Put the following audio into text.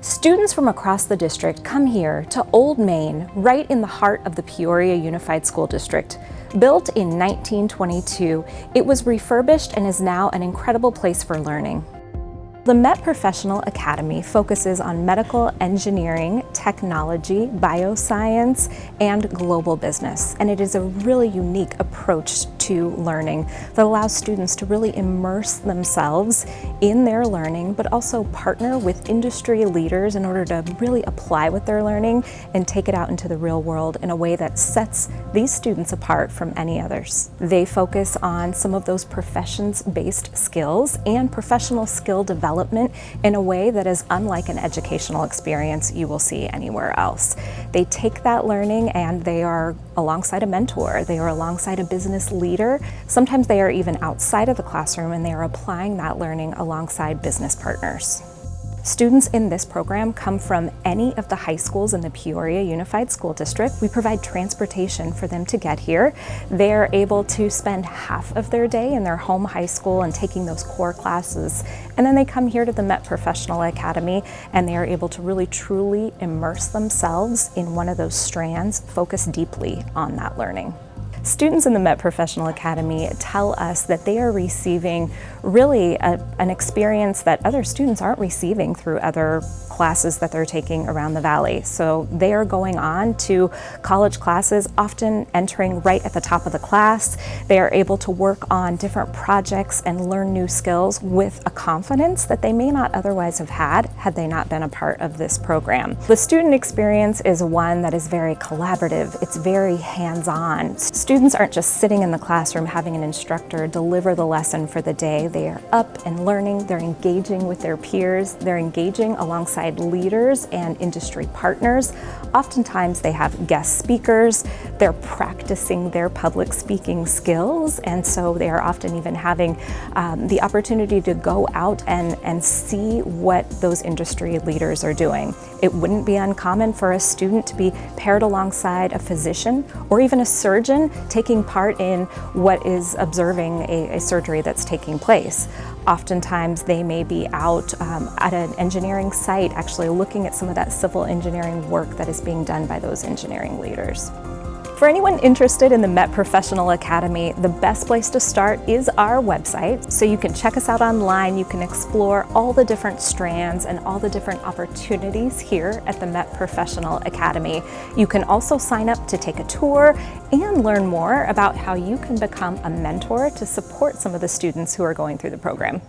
Students from across the district come here to Old Main, right in the heart of the Peoria Unified School District. Built in 1922, it was refurbished and is now an incredible place for learning. The Met Professional Academy focuses on medical engineering, technology, bioscience, and global business. And it is a really unique approach to learning that allows students to really immerse themselves in their learning, but also partner with industry leaders in order to really apply what they're learning and take it out into the real world in a way that sets these students apart from any others. They focus on some of those professions-based skills and professional skill development in a way that is unlike an educational experience you will see anywhere else. They take that learning and they are alongside a mentor, they are alongside a business leader. Sometimes they are even outside of the classroom and they are applying that learning alongside business partners. Students in this program come from any of the high schools in the Peoria Unified School District. We provide transportation for them to get here. They are able to spend half of their day in their home high school and taking those core classes. And then they come here to the Met Professional Academy and they are able to really truly immerse themselves in one of those strands, focus deeply on that learning. Students in the Met Professional Academy tell us that they are receiving really an experience that other students aren't receiving through other classes that they're taking around the valley. So they are going on to college classes, often entering right at the top of the class. They are able to work on different projects and learn new skills with a confidence that they may not otherwise have had they not been a part of this program. The student experience is one that is very collaborative. It's very hands-on. Students aren't just sitting in the classroom having an instructor deliver the lesson for the day. They are up and learning, they're engaging with their peers, they're engaging alongside leaders and industry partners. Oftentimes they have guest speakers, they're practicing their public speaking skills, and so they are often even having the opportunity to go out and see what those industry leaders are doing. It wouldn't be uncommon for a student to be paired alongside a physician or even a surgeon taking part in what is observing a surgery that's taking place. Oftentimes they may be out at an engineering site actually looking at some of that civil engineering work that is being done by those engineering leaders. For anyone interested in the Met Professional Academy, the best place to start is our website. So you can check us out online, you can explore all the different strands and all the different opportunities here at the Met Professional Academy. You can also sign up to take a tour and learn more about how you can become a mentor to support some of the students who are going through the program.